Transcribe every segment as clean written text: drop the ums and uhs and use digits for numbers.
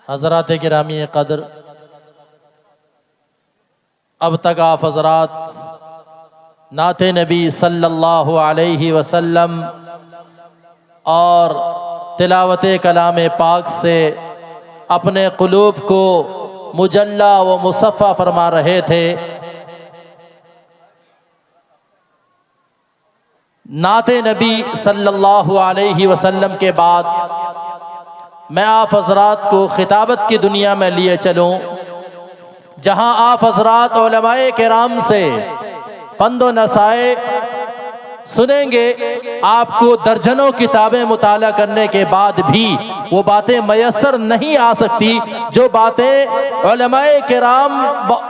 हज़रात गिरामी क़द्र, अब तक आप हज़रात नाते नबी सल्लल्लाहु अलैहि वसल्लम और तिलावत कलाम पाक से अपने क़ुलूब को मुजल्ला व मुसफ़्फ़ा फरमा रहे थे। नाते नबी सल्लल्लाहु अलैहि वसल्लम के बाद मैं आप हज़रात को खिताबत की दुनिया में लिए चलूँ, जहाँ आप हज़रात उलमाए किराम से पंदो नसाए सुनेंगे। आपको दर्जनों किताबें मुताला करने के बाद भी वो बातें मयसर नहीं आ सकती जो बातें उलमाए किराम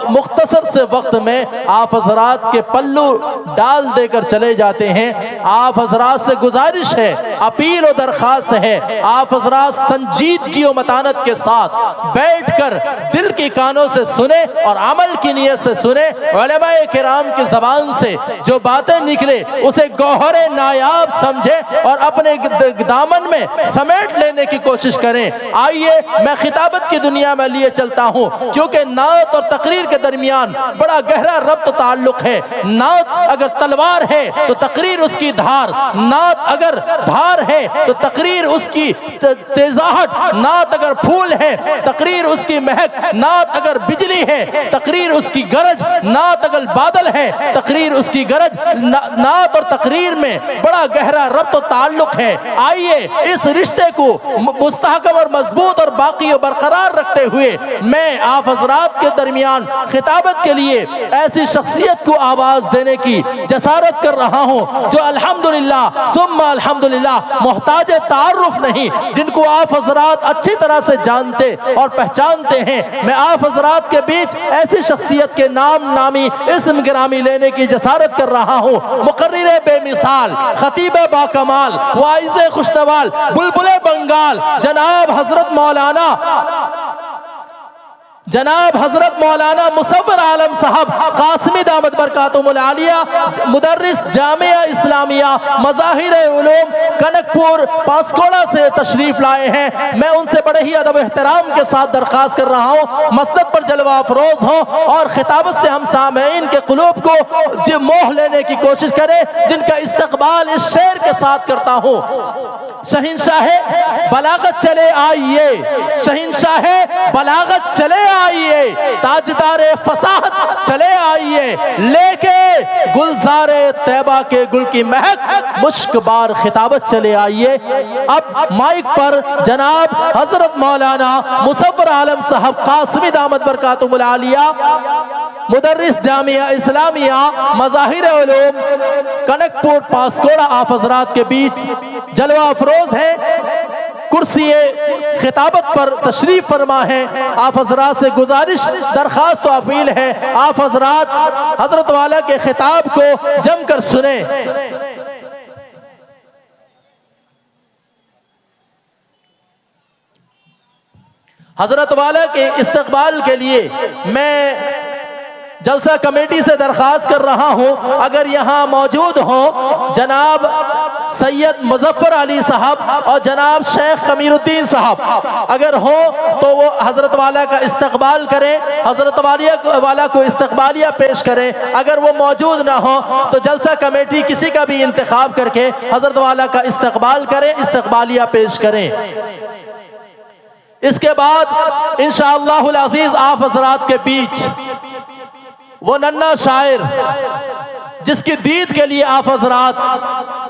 मुख्तसर से वक्त में आप हज़रात के पल्लू डाल देकर चले जाते हैं। आप हज़रात से गुजारिश है, अपील और दरख्वास्त है, आप हज़रात संजीदगी और मतानत के साथ बैठकर दिल के कानों से सुने और अमल की नीयत से सुने। उलमाए किराम की ज़बान से जो बातें निकले उसे गौहरे नायाब समझे और अपने दामन में समेट लेने की कोशिश करें। आइए मैं खिताबत की दुनिया में लिए चलता हूँ, क्योंकि नात और तकरीर के दरमियान बड़ा गहरा रब्त ताल्लुक है। नात अगर तलवार है तो तकरीर उसकी धार, नात अगर धार है तो तकरीर उसकी तेजाहट, नात अगर फूल है तकरीर उसकी महक, नात अगर बिजली है तकरीर उसकी गरज, नात अगर बादल है तकरीर उसकी गरज। नात और तकरीर में बड़ा गहरा रब्त ताल्लुक है। आइए इस रिश्ते को मुस्तहकम और मजबूत और बाकी और बरकरार रखते हुए मैं आप हज़रात के दरमियान खिताबत के लिए ऐसी शख्सियत को आवाज देने की जसारत कर रहा हूँ जो अल्हम्दुलिल्लाह सुम्मा अल्हम्दुलिल्लाह मोहताज तारुफ नहीं, जिनको आप हज़रात अच्छी तरह से जानते और पहचानते हैं। मैं आप हज़रात के बीच ऐसी शख्सियत के नाम नामी इस्म गिरामी लेने की जसारत कर रहा हूँ। मुकर्रिर बेमिसाल, खतीब बाकमाल, वाइज़े खुशनवाल, बुलबुले बंगाल, जनाब हजरत मौलाना मुसव्वर आलम साहब कासमी दामत बरकातुहुल आलिया, मुदर्रिस जामिया इस्लामिया मज़ाहिर उलूम कनकपुर पांसकोड़ा से तशरीफ लाए हैं। मैं उनसे बड़े ही अदब एहतराम के साथ दरख्वास्त कर रहा हूँ मसनद पर जलवा अफरोज हों और खिताबत से हम सामईन के क़ुलूब को जो मोह लेने की कोशिश करें, जिनका इस्तकबाल इस शेर के साथ करता हूँ। शहींशाहे बलागत चले आइए, शहींशाहे बलागत चले आइए, ताजदारे फसाहत चले आइए, लेके गुलजारे तैबा के गुल की महक मुश्क बार खिताबत चले आइए। अब माइक पर जनाब हजरत मौलाना मुसव्वर आलम साहब कासमी दामत बरकातुहुल आलिया, मुदर्रिस जामिया इस्लामिया मज़ाहिर उलूम कनकपुर पांसकोड़ा आप हज़रात के बीच जलवा अफरोज है, कुर्सी खिताबत पर तशरीफ फरमा है। आप हजरात से गुजारिश दरखास्त तो अपील है, आप हजरात हजरत वाला के खिताब को जमकर सुने। हजरत वाला के इस्तकबाल के लिए मैं जलसा कमेटी से दरख्वास्त कर रहा हूं, अगर यहाँ मौजूद हो जनाब सैयद मुजफ्फर अली साहब और जनाब शेख कमीरुद्दीन साहब, अगर हो तो वो हजरत वाला का इस्तकबाल करें, हजरत वाला को इस्तकबालिया पेश करें। अगर वो मौजूद ना हो तो जलसा कमेटी किसी का भी इंतखाब करके हजरत वाला का इस्तकबाल करें, इस्तकबालिया पेश करें। इसके बाद इंशाअल्लाहुल अज़ीज़ आप हजरात के बीच वो नन्ना शायर जिसकी दीद के लिए आप हजरात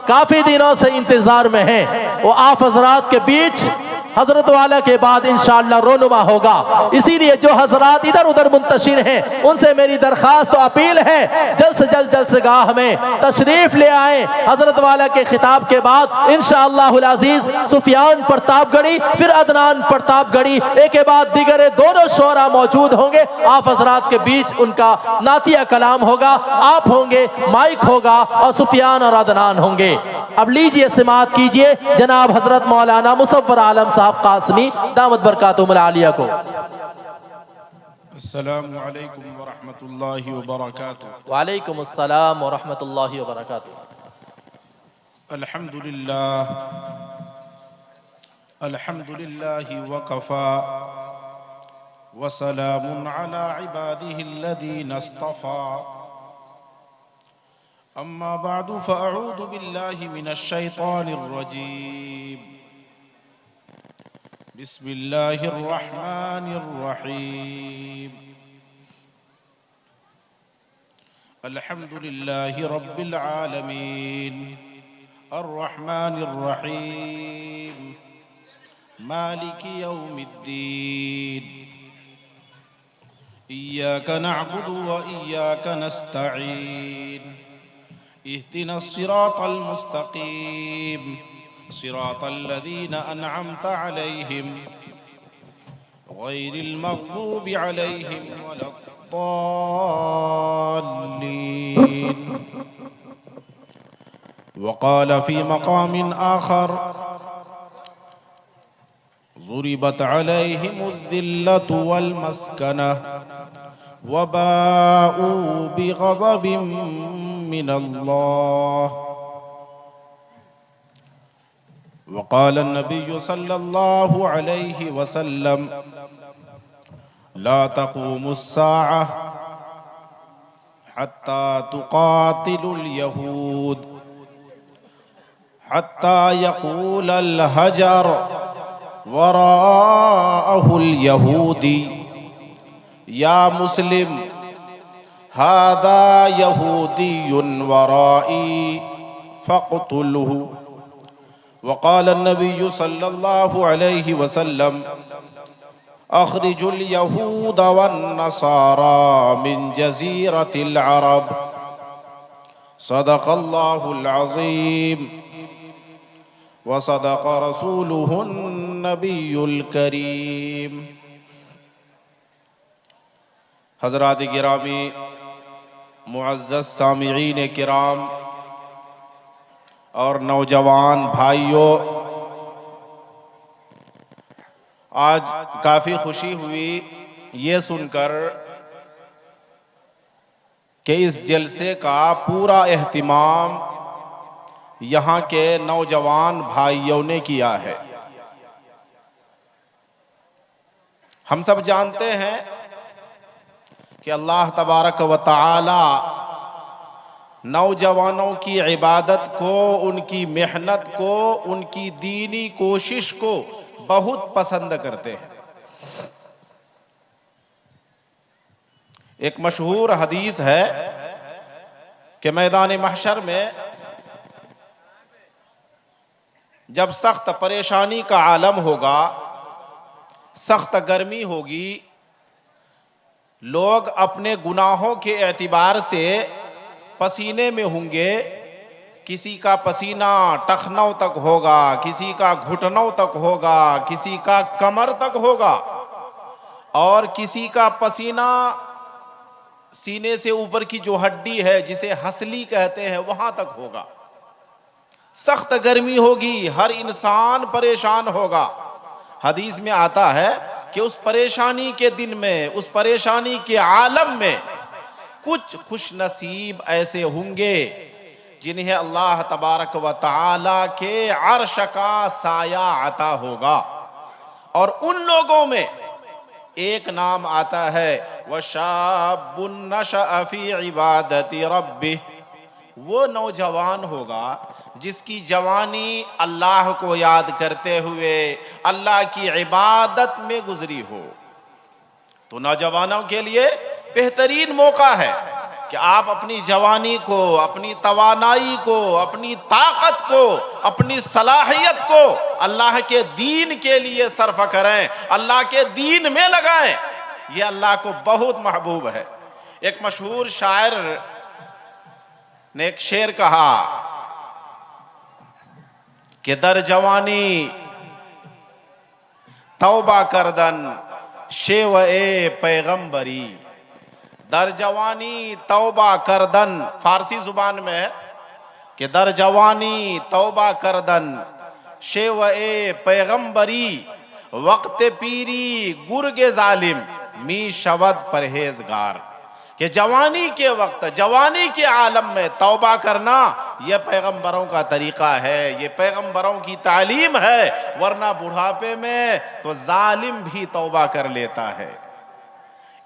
काफी दिनों से इंतजार में हैं, वो आप हजरात के बीच हजरत वाला के बाद इंशाअल्लाह रोनुमा होगा। इसीलिए जो हजरात इधर उधर मुंतशिर हैं उनसे मेरी दरख्वास्त तो अपील है, जल्द से जल्द जलसेगाह में तशरीफ ले आए। हजरत वाला के खिताब के बाद इंशाअल्लाहुल अज़ीज़ सुफियान प्रतापगढ़ी फिर अदनान प्रतापगढ़ी एक के बाद दीगर दोनों शोरा मौजूद होंगे। आप हजरात के बीच उनका नातिया कलाम होगा, आप होंगे, माइक होगा और सुफियान और अदनान होंगे। अब लीजिए समाअत कीजिए जनाब हजरत मौलाना मुसव्वर आलम साहब कासमी दामत बरकातुहुल आलिया को। अस्सलामु अलैकुम व रहमतुल्लाहि व बरकातुहू। वालेकुम अस्सलाम व रहमतुल्लाहि व बरकातुहू। अल्हम्दुलिल्लाह अल्हम्दुलिल्लाहि व कफ़ा वसलामुन अला इबादिहिल्लज़ीना इस्तफ़ा अम्मा बअदु फ़अऊज़ु बिल्लाहि मिनश्शैतानिर्रजीम बिस्मिल्लाहिर्रहमानिर्रहीम अल्हम्दुलिल्लाहि रब्बिल आलमीन अर्रहमानिर्रहीम मालिकि यौमिद्दीन इय्याका नअबुदु व इय्याका नस्तईन इहदिनस सिरातल मुस्तकीम सिरातल लज़ीना अनअमता अलैहिम गैरिल मग़दूबि अलैहिम वलद्दाल्लीन। वक़ाल फ़ी मक़ामिन आख़र ज़ुरिबत अलैहिमुज़्ज़िल्लतु वल मस्कनह वबाऊ बिग़ज़बिन मिनल्लाह। वक़ाल नबिय्यु सल्लल्लाहु अलैहि वसल्लम ला तक़ूमुस्साअह हत्ता तुक़ातिलुल यहूद हत्ता यक़ूलल हजर वराअहुल यहूदी या मुस्लिम हादा यहूदियुन वराई फ़क़्तुलहु। वक़ाल नबिय्यु सल्लल्लाहु अलैहि वसल्लम अख़रिजुल यहूद वन्नसारा मिन जज़ीरतिल अरब। सदक़ल्लाहुल अज़ीम व सदक़ रसूलुहुन नबियुल करीम। हज़रात गिरामी, मुअज़्ज़ज़ सामिईन किराम और नौजवान भाइयों, आज काफ़ी खुशी हुई ये सुनकर कि इस जलसे का पूरा एहतिमाम यहाँ के नौजवान भाइयों ने किया है। हम सब जानते हैं कि अल्लाह तबारक व तआला नौजवानों की इबादत को, उनकी मेहनत को, उनकी दीनी कोशिश को बहुत पसंद करते हैं। एक मशहूर हदीस है कि मैदान महशर में जब सख्त परेशानी का आलम होगा, सख्त गर्मी होगी, लोग अपने गुनाहों के एतबार से पसीने में होंगे। किसी का पसीना टखनों तक होगा, किसी का घुटनों तक होगा, किसी का कमर तक होगा और किसी का पसीना सीने से ऊपर की जो हड्डी है जिसे हसली कहते हैं वहां तक होगा। सख्त गर्मी होगी, हर इंसान परेशान होगा। हदीस में आता है कि उस परेशानी के दिन में, उस परेशानी के आलम में कुछ खुशनसीब ऐसे होंगे जिन्हें अल्लाह तबारक व तआला के अर्श का साया आता होगा। और उन लोगों में एक नाम आता है वशाबुन नशअ फी इबादति रब्बिह। वो नौजवान होगा जिसकी जवानी अल्लाह को याद करते हुए अल्लाह की इबादत में गुजरी हो। तो नौजवानों के लिए बेहतरीन मौका है कि आप अपनी जवानी को, अपनी तवानाई को, अपनी ताकत को, अपनी सलाहियत को अल्लाह के दीन के लिए सर्फ करें, अल्लाह के दीन में लगाएं। ये अल्लाह को बहुत महबूब है। एक मशहूर शायर ने एक शेर कहा कि दर जवानी तौबा करदन शेव ए पैगंबरी। दर जवानी तौबा करदन, फारसी जुबान में है कि दर जवानी तौबा करदन शेव ए पैगंबरी वक्त पीरी गुर्गे जालिम मी शवद परहेजगार। कि जवानी के वक्त, जवानी के आलम में तौबा करना यह पैगंबरों का तरीका है, ये पैगंबरों की तालीम है। वरना बुढ़ापे में तो जालिम भी तौबा कर लेता है।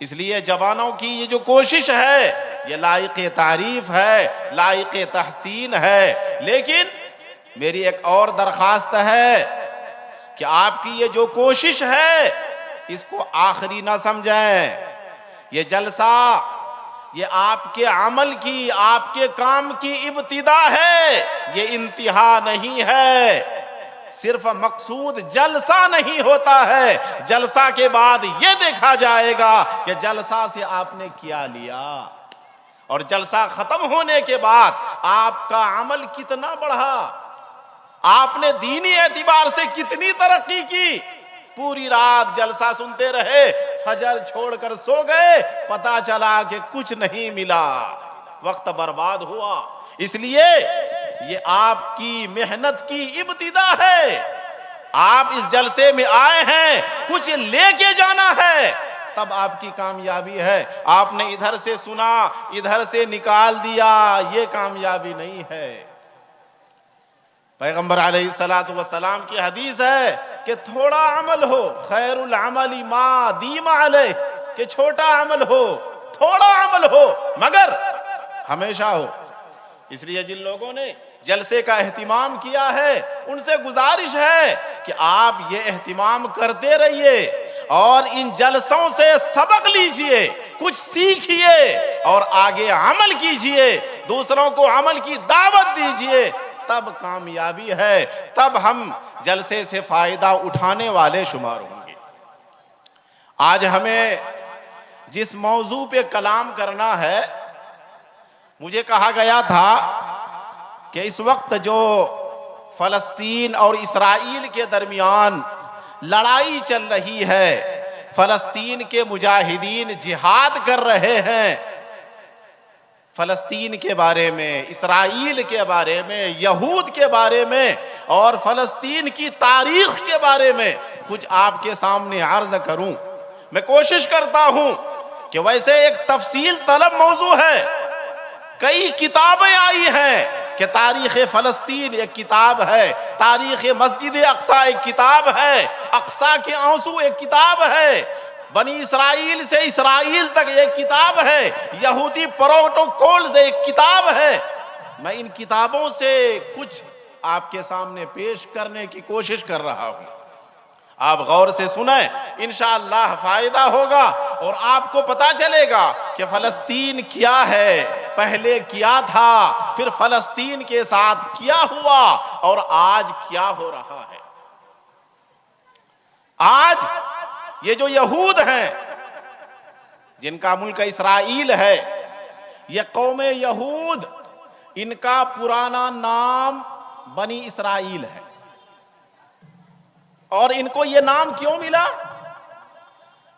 इसलिए जवानों की ये जो कोशिश है ये लायक तारीफ है, लायक तहसीन है। लेकिन मेरी एक और दरख्वास्त है कि आपकी ये जो कोशिश है इसको आखिरी ना समझें। ये जलसा ये आपके अमल की, आपके काम की इब्तिदा है, ये इंतहा नहीं है। सिर्फ मकसूद जलसा नहीं होता है, जलसा के बाद ये देखा जाएगा कि जलसा से आपने क्या लिया, और जलसा खत्म होने के बाद आपका अमल कितना बढ़ा, आपने दीनी एतबार से कितनी तरक्की की। पूरी रात जलसा सुनते रहे, फजर छोड़कर सो गए, पता चला कि कुछ नहीं मिला, वक्त बर्बाद हुआ। इसलिए ये आपकी मेहनत की इब्तिदा है। आप इस जलसे में आए हैं, कुछ लेके जाना है, तब आपकी कामयाबी है। आपने इधर से सुना, इधर से निकाल दिया, ये कामयाबी नहीं है। पैगंबर अलैहिस्सलातु वस्सलाम की हदीस है कि थोड़ा अमल हो, खैरुल अमली मा दीमा अलैह, कि छोटा अमल हो, थोड़ा अमल हो, मगर हमेशा हो। इसलिए जिन लोगों ने जलसे का एहतिमाम किया है उनसे गुजारिश है कि आप ये एहतिमाम करते रहिए और इन जलसों से सबक लीजिए, कुछ सीखिए और आगे अमल कीजिए, दूसरों को अमल की दावत दीजिए, तब कामयाबी है, तब हम जलसे से फायदा उठाने वाले शुमार होंगे। आज हमें जिस मौजू पे कलाम करना है, मुझे कहा गया था कि इस वक्त जो फलस्तीन और इसराइल के दरमियान लड़ाई चल रही है, फलस्तीन के मुजाहिदीन जिहाद कर रहे हैं, फलस्तीन के बारे में, इसराइल के बारे में, यहूद के बारे में और फलस्तीन की तारीख के बारे में कुछ आपके सामने अर्ज करूं। मैं कोशिश करता हूं कि वैसे एक तफसील तलब मौजू है, कई किताबें आई हैं कि तारीख़ फ़लस्तीन एक किताब है, तारीख़ मस्जिद अक्सा एक किताब है, अक्सा के आंसू एक किताब है, बनी इसराइल से इसराइल तक एक किताब है, यहूदी प्रोटोकॉल से एक किताब है। मैं इन किताबों से कुछ आपके सामने पेश करने की कोशिश कर रहा हूं। आप गौर से सुने, इंशाअल्लाह फायदा होगा और आपको पता चलेगा कि फलस्तीन क्या है, पहले क्या था, फिर फलस्तीन के साथ क्या हुआ और आज क्या हो रहा है। आज ये जो यहूद हैं, जिनका मुल्क इसराइल है, ये कौम यहूद, इनका पुराना नाम बनी इसराइल है। और इनको ये नाम क्यों मिला?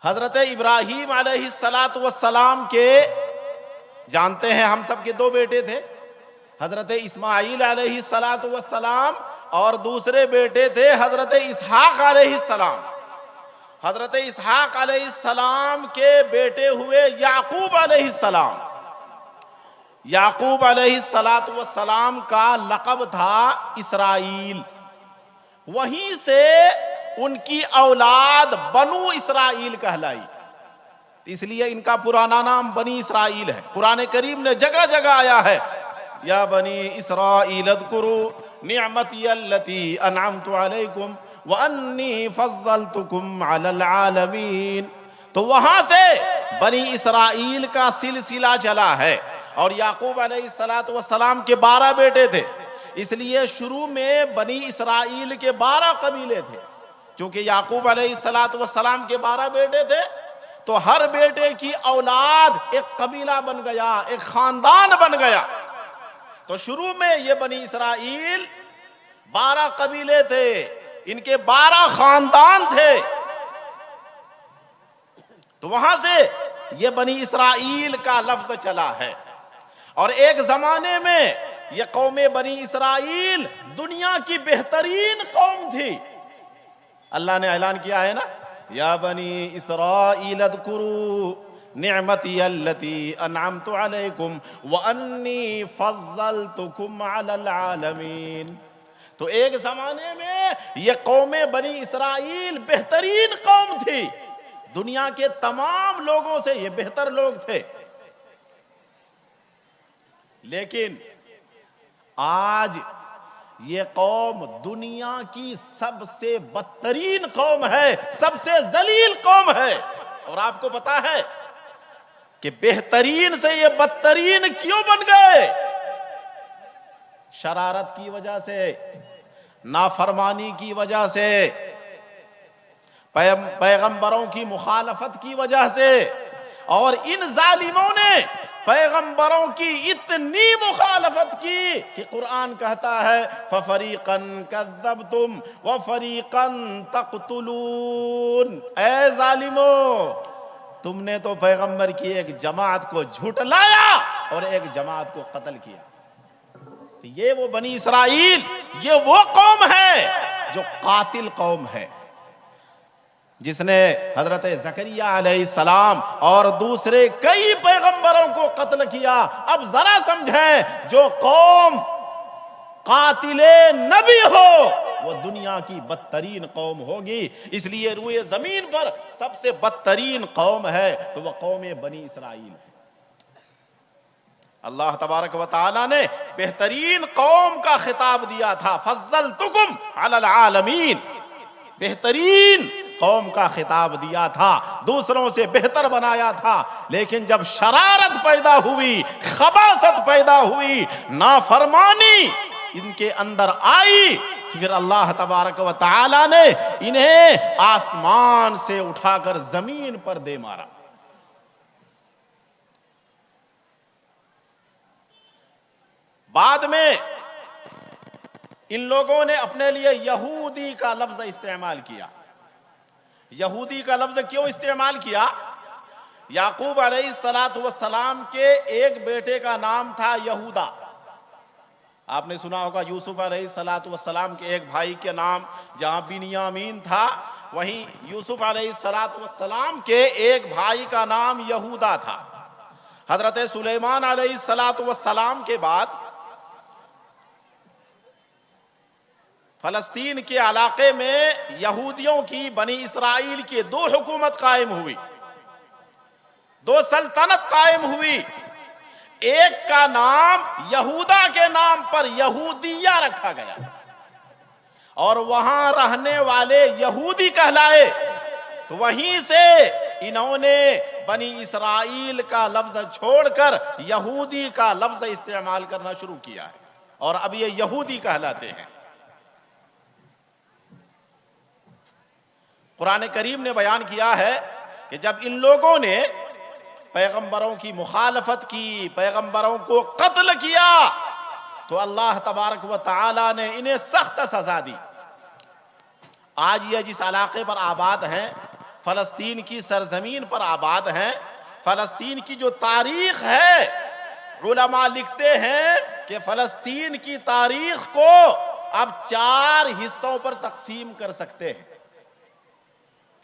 हजरत इब्राहीम अलैहिस्सलातु वस्सलाम के, जानते हैं हम सब के दो बेटे थे, हजरत इस्माइल अलैहिस्सलातु वस्सलाम और दूसरे बेटे थे हजरत इसहाक अलैहिस्सलाम। हजरत इसहाक अलैहिस्सलाम के बेटे हुए याकूब अलैहिस्सलाम। याकूब अलैहिस्सलातु वस्सलाम का लक़ब था इसराइल, वहीं से उनकी औलाद बनु इसराइल कहलाई, इसलिए इनका पुराना नाम बनी इसराइल है। कुरान करीम ने जगह जगह आया है, या बनी इसराइल अज़कुरू निअमती अल्लती अनअमतु अलैकुम व अन्नी फज़्ज़लतुकुम अलल आलमीन। तो वहां से बनी इसराइल का सिलसिला चला है। और याकूब अलैहिस्सलातु वस्सलाम के 12 बेटे थे, इसलिए शुरू में बनी इसराइल के 12 कबीले थे। क्योंकि याकूब अलैहिस्सलातु वस्सलाम के 12 बेटे थे, तो हर बेटे की औलाद एक कबीला बन गया, एक खानदान बन गया। तो शुरू में ये बनी इसराइल 12 कबीले थे, इनके 12 खानदान थे। तो वहां से ये बनी इसराइल का लफ्ज चला है। और एक जमाने में ये कौमे बनी इसराइल दुनिया की बेहतरीन कौम थी। अल्लाह ने ऐलान किया है ना, या बनी इसराइल अज़कुरू निअमती अल्लती अनअमतु अलैकुम व अन्नी फज़्ज़लतुकुम अलल आलमीन। तो एक जमाने में ये कौमे बनी इसराइल बेहतरीन कौम थी, दुनिया के तमाम लोगों से ये बेहतर लोग थे, लेकिन आज ये कौम दुनिया की सबसे बदतरीन कौम है, सबसे जलील कौम है। और आपको पता है कि बेहतरीन से ये बदतरीन क्यों बन गए? शरारत की वजह से, नाफरमानी की वजह से, पैगंबरों की मुखालफत की वजह से। और इन जालिमों ने पैगंबरों की इतनी मुखालफत की कि कुरान कहता है फरीकन कज़्ज़बतुम व फरीकन तक़तुलून। ऐ जालिमो, तुमने तो पैगंबर की एक जमात को झुठलाया और एक जमात को कत्ल किया। तो ये वो बनी इसराइल, ये वो कौम है जो कातिल कौम है, जिसने हजरत ज़करिया अलैहिस्सलाम और दूसरे कई पैगंबरों को कत्ल किया। अब जरा समझें, जो कौम कातिले नबी हो वो दुनिया की बदतरीन कौम होगी। इसलिए रूए जमीन पर सबसे बदतरीन कौम है तो वह कौम बनी इसराइल है। अल्लाह तबारक व तआला ने बेहतरीन कौम का खिताब दिया था, फज़्ज़लतुकुम अलल आलमीन। बेहतरीन कौम का खिताब दिया था, दूसरों से बेहतर बनाया था। लेकिन जब शरारत पैदा हुई, खबासत पैदा हुई, नाफरमानी इनके अंदर आई, फिर अल्लाह तबारक व तआला ने इन्हें आसमान से उठाकर जमीन पर दे मारा। बाद में इन लोगों ने अपने लिए यहूदी का लफ्ज इस्तेमाल किया। यहूदी का लफ्ज क्यों इस्तेमाल किया? याकूब अलैहिस्सलातु वस्सलाम के एक बेटे का नाम था यहूदा। आपने सुना होगा यूसुफ अलैहिस्सलातु वस्सलाम के एक भाई के नाम जहां बिन्यामीन था, वहीं यूसुफ अलैहिस्सलातु वस्सलाम के एक भाई का नाम यहूदा था। हजरत सुलेमान अलैहिस्सलातु वस्सलाम के बाद फलस्तीन के इलाके में यहूदियों की बनी इसराइल की दो हुकूमत कायम हुई, दो सल्तनत कायम हुई। एक का नाम यहूदा के नाम पर यहूदिया रखा गया और वहां रहने वाले यहूदी कहलाए। तो वहीं से इन्होंने बनी इसराइल का लफ्ज छोड़कर यहूदी का लफ्ज इस्तेमाल करना शुरू किया है और अब ये यहूदी कहलाते हैं। कुरान करीम ने बयान किया है कि जब इन लोगों ने पैगंबरों की मुखालफत की, पैगंबरों को कत्ल किया, तो अल्लाह तबारक व तआला ने इन्हें सख्त सजा दी। आज ये जिस इलाके पर आबाद हैं, फलस्तीन की सरजमीन पर आबाद हैं, फलस्तीन की जो तारीख है, उलमा लिखते हैं कि फलस्तीन की तारीख को अब 4 हिस्सों पर तकसीम कर सकते हैं।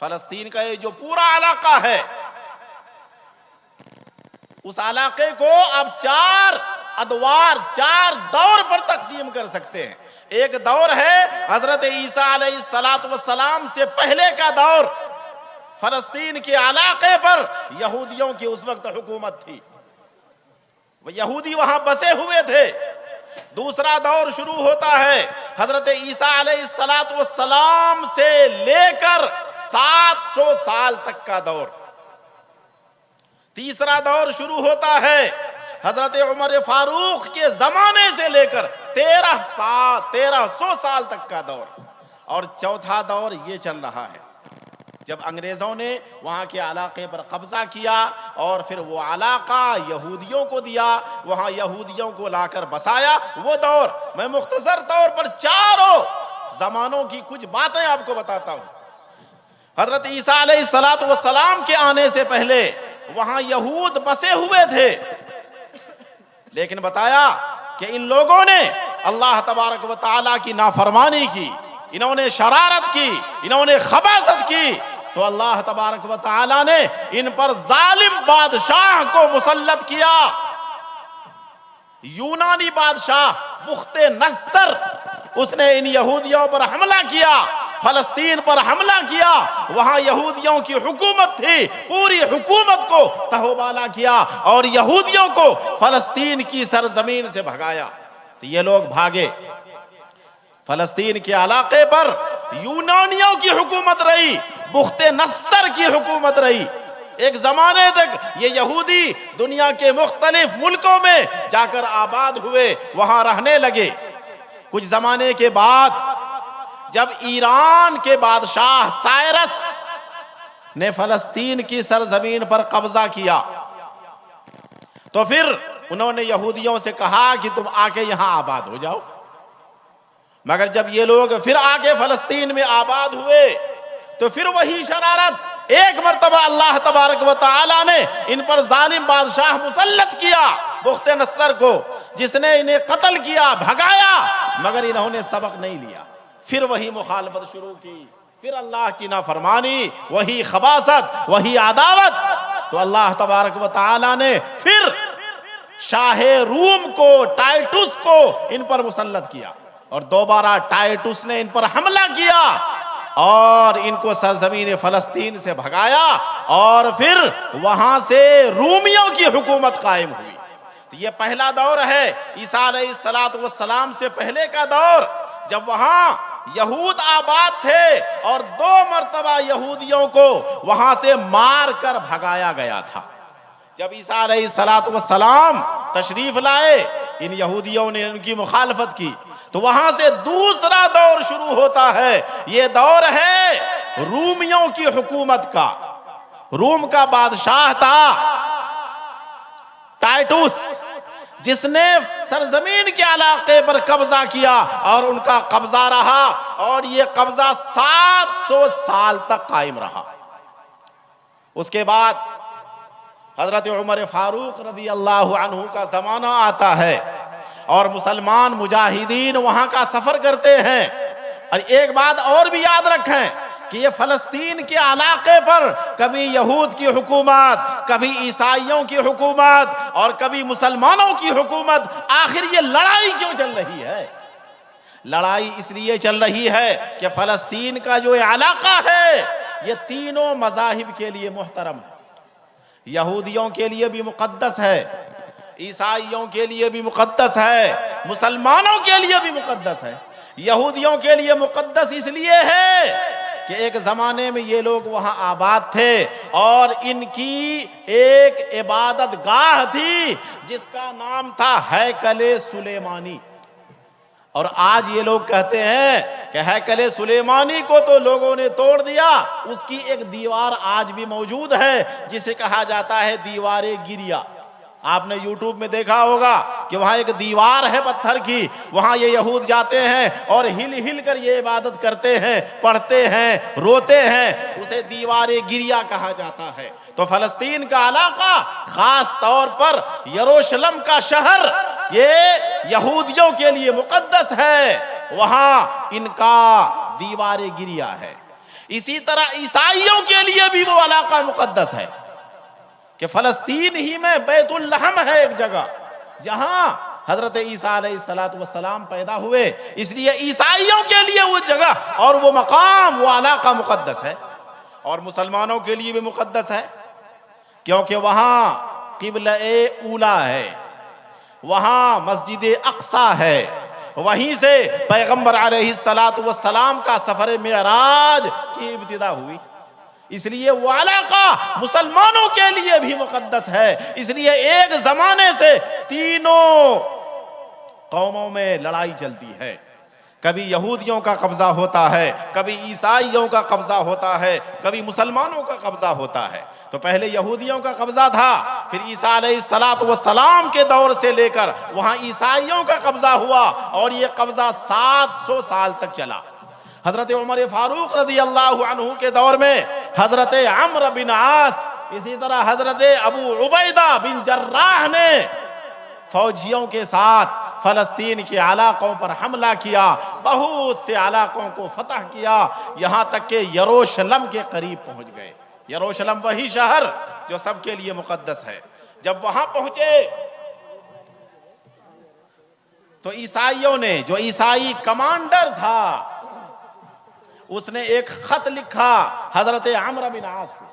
फलस्तीन का ये जो पूरा इलाका है, उस इलाके को अब 4 अदवार, 4 दौर पर तकसीम कर सकते हैं। एक दौर है हजरत ईसा अलैहिस्सलातु वस्सलाम से पहले का दौर, फलस्तीन के इलाके पर यहूदियों की उस वक्त हुकूमत थी, वो यहूदी वहां बसे हुए थे। दूसरा दौर शुरू होता है हजरत ईसा अलैहिस्सलातु वस्सलाम से लेकर 700 साल तक का दौर। तीसरा दौर शुरू होता है हजरत उमर फारूक के जमाने से लेकर 1300 साल तक का दौर। और चौथा दौर ये चल रहा है जब अंग्रेजों ने वहां के इलाके पर कब्जा किया और फिर वो इलाका यहूदियों को दिया, वहां यहूदियों को लाकर बसाया, वो दौर। मैं मुख्तसर तौर पर चारों जमानों की कुछ बातें आपको बताता हूं। हजरत ईसा अलैहिस्सलातु वस्सलाम के आने से पहले वहां यहूद बसे हुए थे, लेकिन बताया कि इन लोगों ने अल्लाह तबारक व तआला की नाफरमानी की, इन्होंने शरारत की, इन्होंने खबासत की, तो अल्लाह तबारक व तआला ने इन पर जालिम बादशाह को मुसल्लत किया। यूनानी बादशाह बुख्ते नस्सर, उसने इन यहूदियों पर हमला किया। फलस्तीन पर हमला किया, वहां यहूदियों की हुकूमत थी, पूरी हुकूमत को तहोबाला किया और यहूदियों को फलस्तीन की सरजमीन से भगाया। तो ये लोग भागे। फलस्तीन के इलाके पर यूनानियों की हुकूमत रही, बुख्ते नस्सर की हुकूमत रही। एक जमाने तक ये यहूदी दुनिया के मुख्तलिफ मुल्कों में जाकर आबाद हुए, वहां रहने लगे। कुछ जमाने के बाद जब ईरान के बादशाह साइरस ने फलस्तीन की सरजमीन पर कब्जा किया, तो फिर उन्होंने यहूदियों से कहा कि तुम आके यहां आबाद हो जाओ। मगर जब ये लोग फिर आके फलस्तीन में आबाद हुए तो फिर वही शरारत। एक मर्तबा अल्लाह तबारक व तआला ने इन पर जालिम बादशाह मुसल्लत किया, बुख्ते नस्सर को, जिसने इन्हें कत्ल किया, भगाया, मगर इन्होंने सबक नहीं लिया। फिर वही मुखालफत शुरू की, फिर अल्लाह की नाफरमानी, वही खबासत, वही अदावत। तो अल्लाह तबारक व तआला ने फिर शाह रूम को, टाइटुस को इन पर मुसल्लत किया और दोबारा टाइटुस ने इन पर हमला किया और इनको सरजमीन फलस्तीन से भगाया और फिर वहां से रूमियों की हुकूमत कायम हुई। तो ये पहला दौर है ईसा अलैहिस्सलाम से पहले का दौर, जब वहां यहूद आबाद थे और 2 मर्तबा यहूदियों को वहां से मार कर भगाया गया था। जब ईसा अलैहिस्सलाम तशरीफ लाए, इन यहूदियों ने उनकी मुखालफत की, तो वहां से दूसरा दौर शुरू होता है। यह दौर है रूमियों की हुकूमत का। रूम का बादशाह था टाइटुस, जिसने सरजमीन के इलाके पर कब्जा किया और उनका कब्जा रहा और यह कब्जा 700 साल तक कायम रहा। उसके बाद हजरत उमर फारूक रज़ी अल्लाह अन्हु का जमाना आता है और मुसलमान मुजाहिदीन वहां का सफर करते हैं। और एक बात और भी याद रखें कि ये फलस्तीन के इलाके पर कभी यहूद की हुकूमत, कभी ईसाइयों की हुकूमत और कभी मुसलमानों की हुकूमत। आखिर ये लड़ाई क्यों चल रही है? लड़ाई इसलिए चल रही है कि फलस्तीन का जो इलाका है ये तीनों मज़ाहिब के लिए मुहतरम है। यहूदियों के लिए भी मुक़द्दस है, ईसाइयों के लिए भी मुक़द्दस है, मुसलमानों के लिए भी मुक़द्दस है। यहूदियों के लिए मुक़द्दस इसलिए है कि एक ज़माने में ये लोग वहाँ आबाद थे और इनकी एक इबादत गाह थी जिसका नाम था हैकले सुलेमानी। और आज ये लोग कहते हैं कि हैकले सुलेमानी को तो लोगों ने तोड़ दिया, उसकी एक दीवार आज भी मौजूद है जिसे कहा जाता है दीवारे गिरिया। आपने YouTube में देखा होगा कि वहां एक दीवार है पत्थर की, वहां ये यहूद जाते हैं और हिल हिल कर ये इबादत करते हैं, पढ़ते हैं, रोते हैं, उसे दीवारे गिरिया कहा जाता है। तो फलस्तीन का इलाका, खास तौर पर यरूशलेम का शहर, ये यहूदियों के लिए मुकद्दस है, वहां इनका दीवारे गिरिया है। इसी तरह ईसाइयों के लिए भी वो इलाका मुकद्दस है कि फलस्तीन ही में बैतुल लहम है, एक जगह जहां हजरत ईसा अलैहिस्सलाम पैदा हुए, इसलिए ईसाइयों के लिए वो जगह और वो मकाम, वो इलाका मुकद्दस है। और मुसलमानों के लिए भी मुकद्दस है क्योंकि वहां क़िबला ऊला है, वहां मस्जिद अक्सा है, वहीं से पैगंबर अलैहिस्सलाम का सफर मेराज की इब्तिदा हुई। इसलिए वो इलाका मुसलमानों के लिए भी मुकद्दस है। इसलिए एक जमाने से तीनों कौमों में लड़ाई चलती है। कभी यहूदियों का कब्जा होता है, कभी ईसाइयों का कब्जा होता है, कभी मुसलमानों का कब्जा होता है। तो पहले यहूदियों का कब्जा था, फिर ईसा अलैहिस्सलाम के दौर से लेकर वहां ईसाइयों का कब्जा हुआ और ये कब्जा 700 साल तक चला। हजरत उमर फारूक रज़ी अल्लाह अन्हु के दौर में हजरत अम्र बिन आस, इसी तरह हजरत अबू उबैदा बिन जर्राह ने फौजियों के साथ फलस्तीन के इलाकों पर हमला किया, बहुत से इलाकों को फतह किया, यहां तक कि यरूशलेम के करीब पहुंच गए। यरूशलेम वही शहर जो सबके लिए मुकद्दस है। जब वहां पहुंचे तो ईसाइयों ने, जो ईसाई कमांडर था, उसने एक खत लिखा हजरत अम्र बिन आस को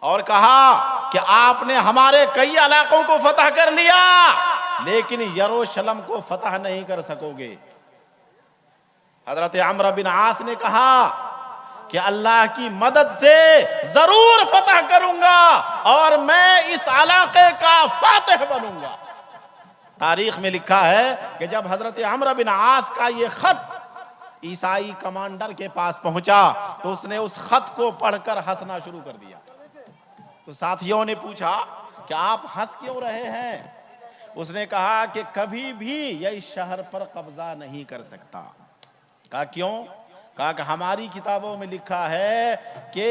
और कहा कि आपने हमारे कई इलाकों को फतह कर लिया, लेकिन यरूशलेम को फतह नहीं कर सकोगे। हजरत अम्र बिन आस ने कहा कि अल्लाह की मदद से जरूर फतह करूंगा और मैं इस इलाके का फातिह बनूंगा। तारीख में लिखा है कि जब हजरत अम्र बिन आस का ये खत ईसाई कमांडर के पास पहुंचा तो उसने उस खत को पढ़कर हंसना शुरू कर दिया। तो साथियों ने पूछा कि आप हंस क्यों रहे हैं? उसने कहा कि कभी भी यह इस शहर पर कब्जा नहीं कर सकता। कहा क्यों? कहा कि हमारी किताबों में लिखा है कि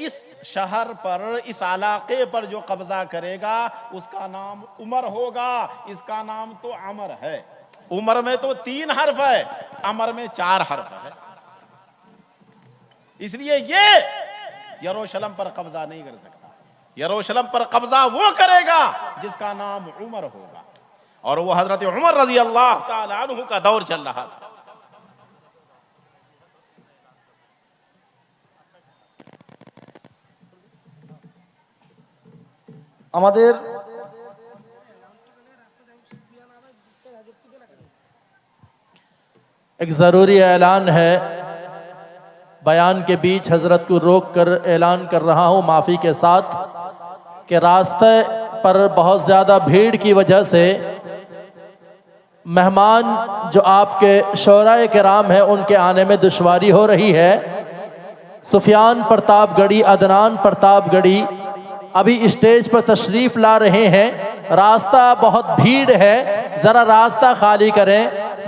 इस शहर पर, इस इलाके पर जो कब्जा करेगा उसका नाम उमर होगा। इसका नाम तो अमर है। उमर में तो 3 हर्फ है, अमर में 4 हर्फ है। इसलिए ये यरूशलेम पर कब्जा नहीं कर सकता। यरूशलेम पर कब्जा वो करेगा जिसका नाम उमर होगा। और वो हजरत उमर रजी अल्लाह ताला अन्हु का दौर चल रहा था। আমাদের एक ज़रूरी ऐलान है, बयान के बीच हज़रत को रोक कर ऐलान कर रहा हूँ माफ़ी के साथ कि रास्ते पर बहुत ज़्यादा भीड़ की वजह से मेहमान जो आपके शोराए किराम हैं उनके आने में दुश्वारी हो रही है। सुफियान प्रतापगढ़ी, अदनान प्रतापगढ़ी अभी स्टेज पर तशरीफ़ ला रहे हैं। रास्ता बहुत भीड़ है, ज़रा रास्ता खाली करें।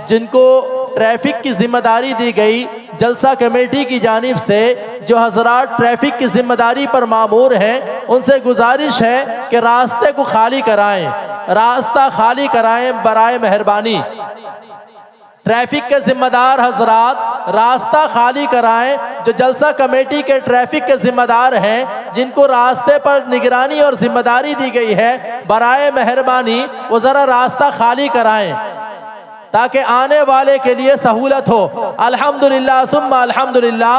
जिनको ट्रैफिक की जिम्मेदारी दी गई जलसा कमेटी की जानिब से, जो हजरात ट्रैफिक की जिम्मेदारी पर मामूर हैं, उनसे गुजारिश है कि रास्ते को खाली कराएं, रास्ता खाली कराएं बराए मेहरबानी। ट्रैफिक के जिम्मेदार हजरात रास्ता खाली कराएं। जो जलसा कमेटी के ट्रैफिक के जिम्मेदार हैं, जिनको रास्ते पर निगरानी और जिम्मेदारी दी गई है, बराए मेहरबानी वो ज़रा रास्ता खाली कराएं ताकि आने वाले के लिए सहूलत हो। अल्हम्दुलिल्लाह सुम्मा अल्हम्दुलिल्लाह।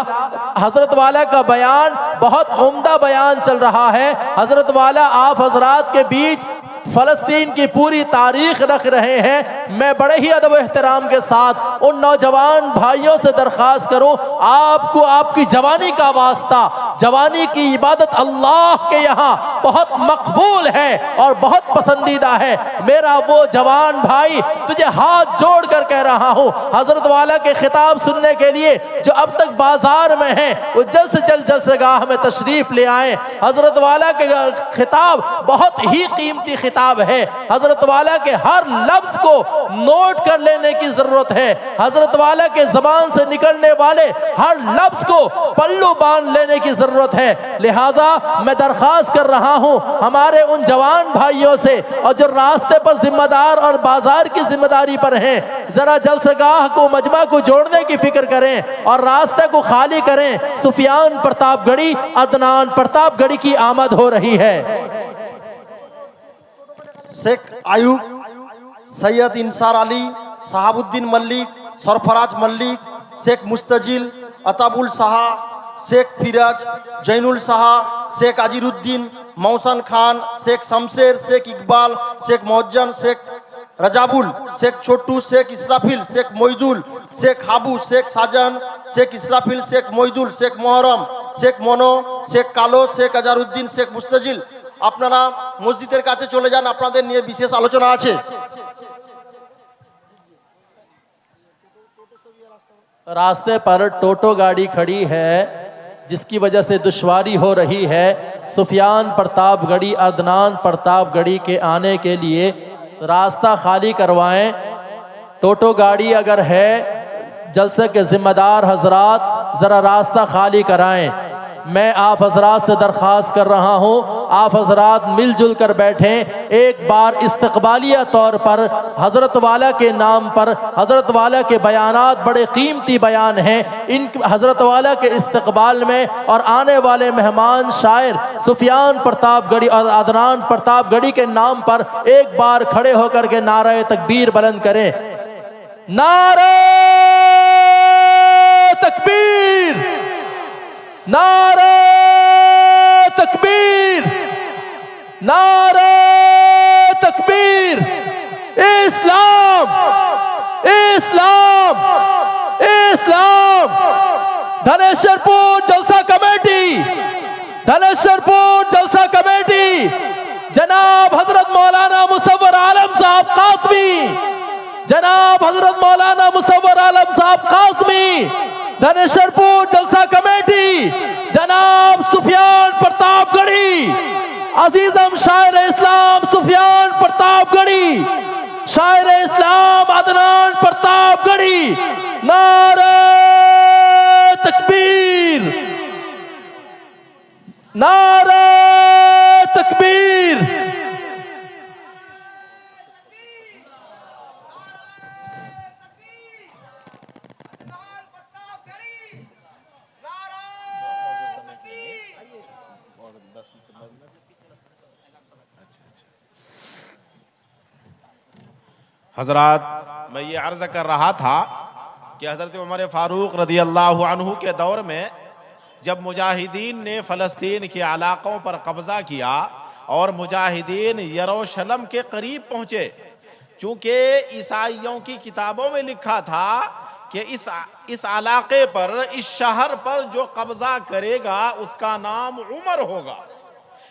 हजरत वाला का बयान बहुत उम्दा बयान चल रहा है। हजरत वाला आप हजरात के बीच फ़लस्तीन की पूरी तारीख रख रहे हैं। मैं बड़े ही अदब एहतराम के साथ उन नौजवान भाइयों से दरख्वास्त करूं, आपको आपकी जवानी का वास्ता, जवानी की इबादत अल्लाह के यहाँ बहुत मकबूल है और बहुत पसंदीदा है। मेरा वो जवान भाई तुझे हाथ जोड़ कर कह रहा हूँ, हजरत वाला के खिताब सुनने के लिए जो अब तक बाजार में हैं, वो जल्द से जल्द जलसेगाह में तशरीफ ले आए। हजरत वाला के खिताब बहुत ही कीमती खिताब है। हजरत वाला के हर लफ्ज को नोट कर लेने की जरूरत है। हजरत वाला के जबान से निकलने वाले हर लफ्ज को पल्लू बांध लेने की जरूरत है। लिहाजा मैं दरख्वास्त कर रहा हूं हमारे उन जवान भाइयों से और जो रास्ते पर जिम्मेदार और बाजार की जिम्मेदारी पर हैं, जरा जलसेगाह को, मजमा को जोड़ने की फिक्र करें और रास्ते को खाली करें। सुफियान प्रतापगढ़ी, अदनान प्रतापगढ़ी की आमद हो रही है। शेख आयुब, सैयद इंसार अली, शहाबुद्दीन मल्लिक, सरफराज मल्लिक, शेख मुस्तजिल, अताबुल शाह, शेख फिराज, जैनुल शाह, शेख अजीरुद्दीन, मौसन खान, शेख शमशेर, शेख इकबाल, शेख मोहज्जन, शेख रजाबुल, शेख छोटू, शेख इसराफिल, शेख मोइदुल, शेख हाबू, शेख साजन, शेख इसराफिल, शेख मोइदुल, शेख मोहरम, शेख मोनो, शेख कालो, शेख अजारुद्दीन, शेख मुस्तजिल। আপনারা মসজিদের কাছে চলে যান, আপনাদের নিয়ে বিশেষ আলোচনা আছে। रास्ते पर टोटो गाड़ी खड़ी है जिसकी वजह से दुश्वारी हो रही है। सुफियान प्रतापगढ़ी, अदनान प्रतापगढ़ी के आने के लिए रास्ता खाली करवाएं। टोटो गाड़ी अगर है, जलसे के जिम्मेदार हजरात ज़रा रास्ता खाली कराएं। मैं आप हजरात से दरख्वास्त कर रहा हूँ, आप हजरात मिलजुल कर बैठें। एक बार इस्तकबालिया तौर पर हज़रत वाला के नाम पर, हज़रत वाला के बयानात बड़े कीमती बयान हैं, इन हज़रत वाला के इस्तकबाल में और आने वाले मेहमान शायर सुफियान प्रतापगढ़ी और अदनान प्रतापगढ़ी के नाम पर एक बार खड़े होकर के नारे तकबीर बुलंद करें। नारे तकबीर। नारे तकबीर, नारे तकबीर। इस्लाम, इस्लाम, इस्लाम। धनेश्वरपुर जलसा कमेटी, धनेश्वरपुर जलसा कमेटी जनाब हजरत मौलाना मुसव्वर आलम साहब कासमी, जनाब हजरत मौलाना मुसव्वर आलम साहब कासमी। धनेश्वरपुर जलसा कमेटी जनाब सुफियान प्रतापगढ़ी, अजीजम शायर इस्लाम सुफियान प्रतापगढ़ी, शायर इस्लाम अदनान प्रतापगढ़ी। नारे तकबीर, नारे तकबीर। हजरात, मैं ये अर्ज कर रहा था कि हजरत उमर फारूक रदी अल्लाह अन्हु के दौर में जब मुजाहिदीन ने फ़लस्तीन के इलाकों पर कब्ज़ा किया और मुजाहिदीन यरूशलेम के करीब पहुँचे, चूँकि ईसाइयों की किताबों में लिखा था कि इस इलाके पर, इस शहर पर जो कब्ज़ा करेगा उसका नाम उमर होगा।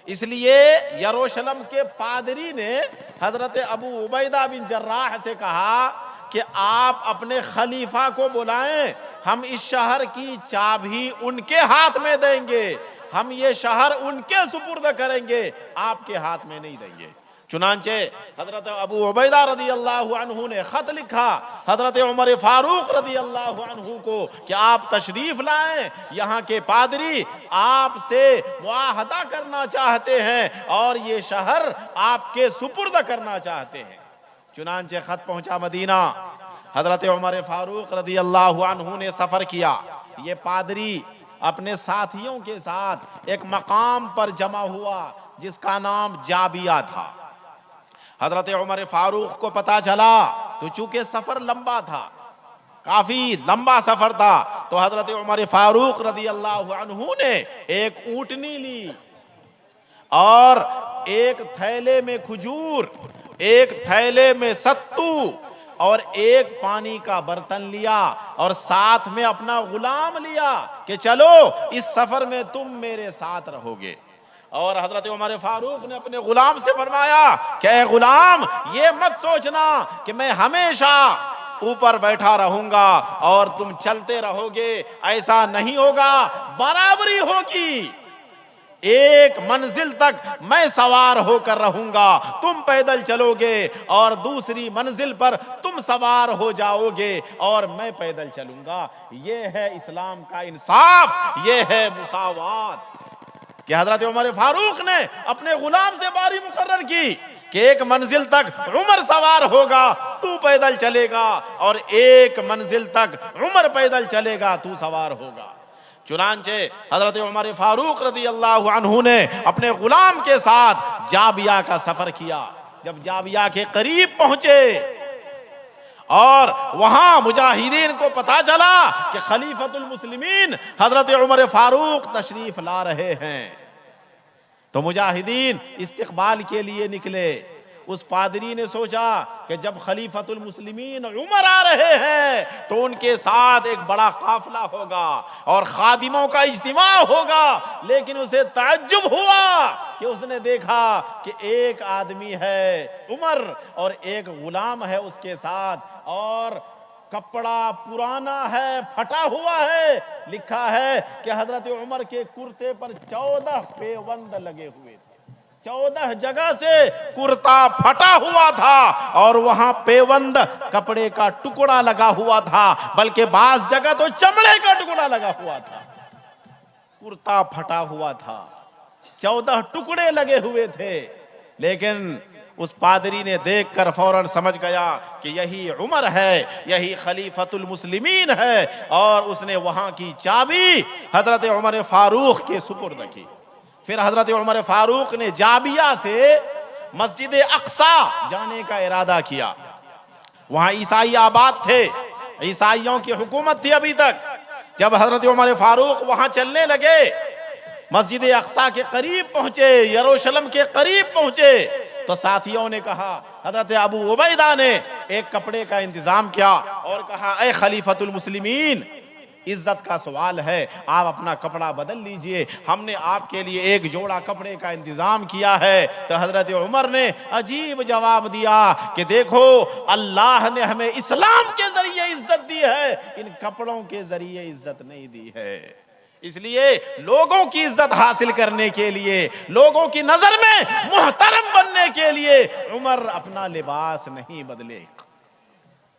इसलिए यरूशलेम के पादरी ने हजरत अबू उबैदा बिन जर्राह से कहा कि आप अपने खलीफा को बुलाएं, हम इस शहर की चाबी उनके हाथ में देंगे, हम ये शहर उनके सुपुर्द करेंगे, आपके हाथ में नहीं देंगे। चुनांचे हजरत अबू उबैदा रदी अल्लाह अन्हु ने खत लिखा हजरत उमर फारूक रदी अल्लाह अन्हु को कि आप तशरीफ लाएं, यहाँ के पादरी आपसे मुआहदा करना चाहते हैं और ये शहर आपके सुपुर्द करना चाहते हैं। चुनांचे खत पहुंचा मदीना। हजरत उमर फारूक रदी अल्लाह अन्हु ने सफर किया। ये पादरी अपने साथियों के साथ एक मकाम पर जमा हुआ जिसका नाम जाबिया था। हजरत उमर फारूक को पता चला, तो चूंकि सफर लंबा था, काफी लंबा सफर था, तो हजरत उमर फारूक रदी अल्लाह अन्हु ने एक ऊँटनी ली और एक थैले में खजूर, एक थैले में सत्तू और एक पानी का बर्तन लिया और साथ में अपना गुलाम लिया कि चलो इस सफर में तुम मेरे साथ रहोगे। और हजरत उमर फारूक ने अपने गुलाम से फरमाया कि ए गुलाम, ये मत सोचना कि मैं हमेशा ऊपर बैठा रहूंगा और तुम चलते रहोगे, ऐसा नहीं होगा, बराबरी होगी। एक मंजिल तक मैं सवार होकर रहूंगा, तुम पैदल चलोगे, और दूसरी मंजिल पर तुम सवार हो जाओगे और मैं पैदल चलूंगा। ये है इस्लाम का इंसाफ, ये है मुसावात। कि हजरत उमर फारूक ने अपने गुलाम से बारी मुकर्रर की कि एक मंजिल तक उमर सवार होगा, तू पैदल चलेगा, और एक मंजिल तक उमर पैदल चलेगा, तू सवार होगा। चुनांचे हजरत उमर फारूक रदी अल्लाह अन्हु ने अपने गुलाम के साथ जाबिया का सफर किया। जब जाबिया के करीब पहुंचे और वहां मुजाहिदीन को पता चला कि खलीफतुल मुस्लिमीन हजरत उमर फारूक तशरीफ ला रहे हैं, तो मुजाहिदीन इस्तकबाल के लिए निकले। उस पादरी ने सोचा कि जब खलीफतुल मुस्लिमीन उमर आ रहे हैं तो उनके साथ एक बड़ा काफिला होगा और खादिमों का इज्तिमा होगा। लेकिन उसे ताज्जुब हुआ कि उसने देखा कि एक आदमी है उमर और एक गुलाम है उसके साथ, और कपड़ा पुराना है, फटा हुआ है। लिखा है कि हजरत उमर के कुर्ते पर 14 पेवंद लगे हुए थे, 14 जगह से कुर्ता फटा हुआ था और वहां पेवंद कपड़े का टुकड़ा लगा हुआ था, बल्कि बाज जगह तो चमड़े का टुकड़ा लगा हुआ था। कुर्ता फटा हुआ था, 14 टुकड़े लगे हुए थे। लेकिन उस पादरी ने देखकर फौरन समझ गया कि यही उमर है, यही खलीफतुल मुस्लिमीन है, और उसने वहां की चाबी हजरत उमर फारूक के सुपुर्द की। फिर हजरत उमर फारूक ने जाबिया से मस्जिद अक्सा जाने का इरादा किया। वहां ईसाई आबाद थे, ईसाइयों की हुकूमत थी अभी तक। जब हजरत उमर फारूक वहां चलने लगे, मस्जिद अक्सा के करीब पहुंचे, यरूशलेम के करीब पहुंचे, तो साथियों ने कहा, हजरत अबू उबैदा ने एक कपड़े का इंतजाम किया और कहा, ए खलीफतुल मुस्लिमीन, इज्जत का सवाल है, आप अपना कपड़ा बदल लीजिए, हमने आपके लिए एक जोड़ा कपड़े का इंतजाम किया है। तो हजरत उमर ने अजीब जवाब दिया कि देखो, अल्लाह ने हमें इस्लाम के जरिए इज्जत दी है, इन कपड़ों के जरिए इज्जत नहीं दी है। इसलिए लोगों की इज्जत हासिल करने के लिए, लोगों की नजर में मुहतरम बनने के लिए उमर अपना लिबास नहीं बदले।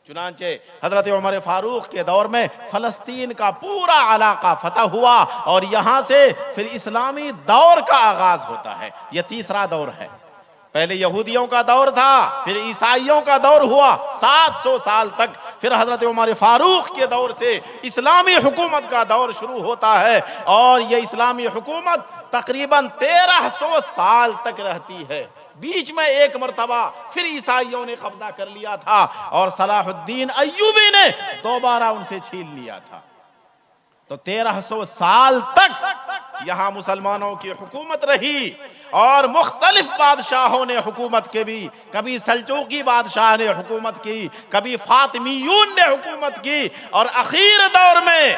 चुनांचे हजरत उमर फारूक के दौर में फलस्तीन का पूरा इलाका फतह हुआ और यहां से फिर इस्लामी दौर का आगाज होता है। यह तीसरा दौर है। पहले यहूदियों का दौर था, फिर ईसाइयों का दौर हुआ 700 साल तक, फिर हजरत उमर फारूक के दौर से इस्लामी हुकूमत का दौर शुरू होता है और यह इस्लामी हुकूमत तकरीबन 1300 साल तक रहती है। बीच में एक मर्तबा फिर ईसाइयों ने कब्जा कर लिया था और सलाहुद्दीन अय्यूबी ने दोबारा उनसे छीन लिया था। तो 1300 साल तक यहां मुसलमानों की हुकूमत रही और मुख्तलिफ बादशाहों ने हुकूमत की भी, कभी सल्जूकी बादशाह ने हुकूमत की, कभी फातिमीयून ने हुकूमत की और आखिर दौर में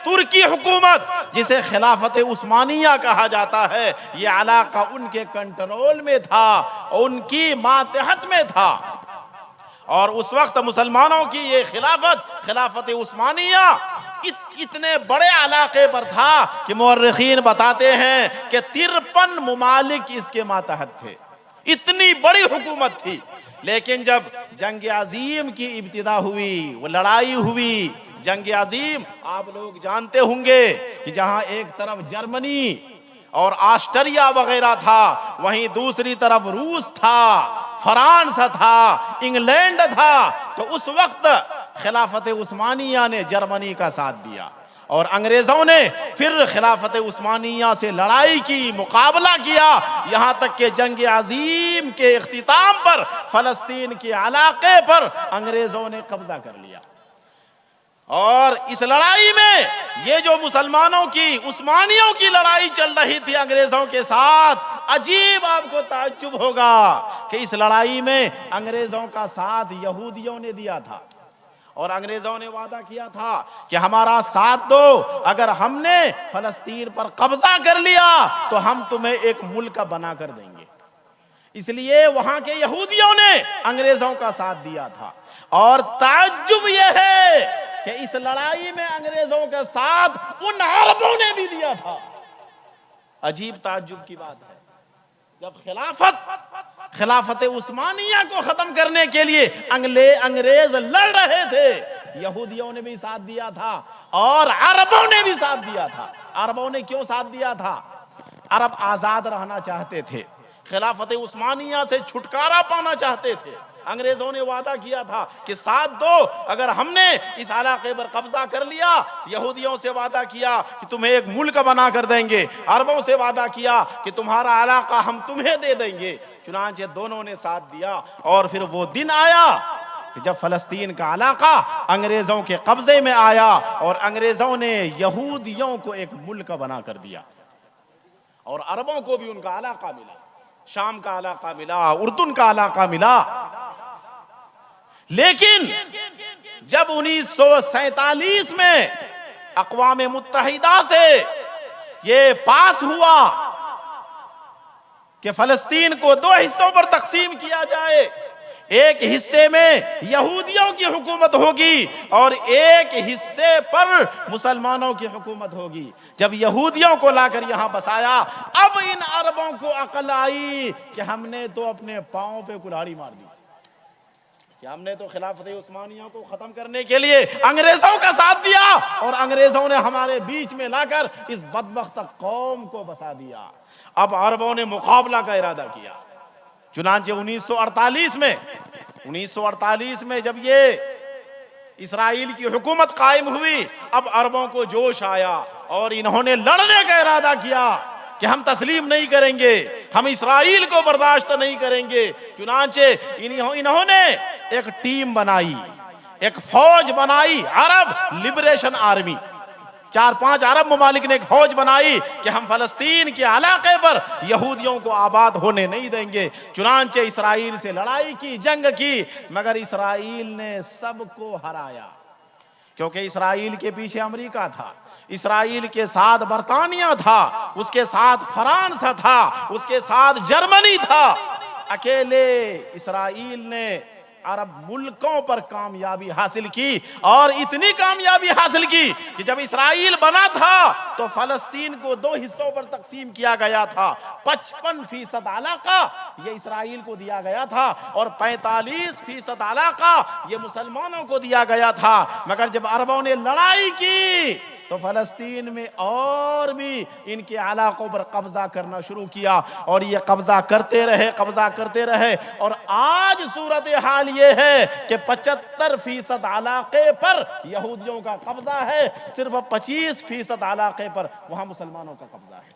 तुर्की हुकूमत, जिसे खिलाफत उस्मानिया कहा जाता है, यह इलाका उनके कंट्रोल में था, उनकी मातहत में था। और उस वक्त मुसलमानों की ये खिलाफत उस्मानिया इतने बड़े इलाके पर था कि मुअर्रिखीन बताते हैं कि 53 मुमालिक इसके मातहत थे। इतनी बड़ी हुकूमत थी। लेकिन जब जंग अजीम की इब्तिदा हुई, वो लड़ाई हुई, जंग अजीम आप लोग जानते होंगे कि जहां एक तरफ जर्मनी और ऑस्ट्रिया वगैरह था, वहीं दूसरी तरफ रूस था, फ्रांस था, इंग्लैंड था। तो उस वक्त खिलाफत उस्मानिया ने जर्मनी का साथ दिया और अंग्रेजों ने फिर खिलाफत उस्मानिया से लड़ाई की, मुकाबला किया, यहां तक कि जंग अजीम के इख्तिताम पर फलस्तीन के इलाके पर अंग्रेजों ने कब्जा कर लिया। और इस लड़ाई में ये जो मुसलमानों की, उस्मानियों की लड़ाई चल रही थी अंग्रेजों के साथ, अजीब आपको ताज्जुब होगा कि इस लड़ाई में अंग्रेजों का साथ यहूदियों ने दिया था और अंग्रेजों ने वादा किया था कि हमारा साथ दो, अगर हमने फलस्तीन पर कब्जा कर लिया तो हम तुम्हें एक मुल्क बना कर देंगे। इसलिए वहां के यहूदियों ने अंग्रेजों का साथ दिया था। और ताज्जुब यह है कि इस लड़ाई में अंग्रेजों के साथ उन अरबों ने भी दिया था। अजीब ताज्जुब की बात है, जब खिलाफत उस्मानिया को खत्म करने के लिए अंग्रेज लड़ रहे थे, यहूदियों ने भी साथ दिया था और अरबों ने भी साथ दिया था। अरबों ने क्यों साथ दिया था? अरब आजाद रहना चाहते थे, खिलाफत उस्मानिया से छुटकारा पाना चाहते थे। अंग्रेजों ने वादा किया था कि साथ दो, अगर हमने इस इलाके पर कब्जा कर लिया, यहूदियों से वादा किया कि तुम्हें एक मुल्क बना कर देंगे, अरबों से वादा किया कि तुम्हारा इलाका हम तुम्हें दे देंगे। चुनांचे दोनों ने साथ दिया और फिर वो दिन आया कि जब फलस्तीन का इलाका अंग्रेजों के कब्जे में आया और अंग्रेजों ने यहूदियों को एक मुल्क बना कर दिया और अरबों को भी उनका इलाका मिला, शाम का इलाका मिला, उर्दुन का इलाका मिला। लेकिन जब 1947 में अक़वाम मुत्तहिदा से ये पास हुआ कि फलस्तीन को 2 हिस्सों पर तकसीम किया जाए, एक हिस्से में यहूदियों की हुकूमत होगी और एक हिस्से पर मुसलमानों की हुकूमत होगी। जब यहूदियों को लाकर यहां बसाया, अब इन अरबों को अकल आई कि हमने तो अपने पांव पे कुल्हाड़ी मार दी, कि हमने तो खिलाफत उस्मानिया को खत्म करने के लिए अंग्रेजों का साथ दिया और अंग्रेजों ने हमारे बीच में लाकर इस बदबख्त कौम को बसा दिया। अब अरबों ने मुकाबला का इरादा किया। चुनांचे 1948 में जब ये इस्राइल की हुकूमत कायम हुई, अब अरबों को जोश आया और इन्होंने लड़ने का इरादा किया कि हम तस्लीम नहीं करेंगे, हम इस्राइल को बर्दाश्त नहीं करेंगे। चुनांचे इन्होंने एक टीम बनाई, एक फौज बनाई, अरब लिबरेशन आर्मी। 4-5 अरब ममालिक ने एक फौज बनाई कि हम फलस्तीन के इलाके पर यहूदियों को आबाद होने नहीं देंगे। चुनांचे इसराइल से लड़ाई की, जंग की, मगर इसराइल ने सबको हराया, क्योंकि इसराइल के पीछे अमेरिका था, इसराइल के साथ बर्तानिया था, उसके साथ फ्रांस था, उसके साथ जर्मनी था। अकेले इसराइल ने अरब मुल्कों पर कामयाबी हासिल की, और इतनी कामयाबी हासिल की कि जब इसराइल बना था तो फलस्तीन को 2 हिस्सों पर तकसीम किया गया था। 55% इलाका ये इसराइल को दिया गया था और 45% इलाका ये मुसलमानों को दिया गया था। मगर जब अरबों ने लड़ाई की तो फलस्तीन में और भी इनके इलाकों पर कब्जा करना शुरू किया, और ये कब्जा करते रहे, और आज सूरत हाल ये है कि 75% इलाके पर यहूदियों का कब्जा है, सिर्फ 25% इलाके पर वहां मुसलमानों का कब्जा है।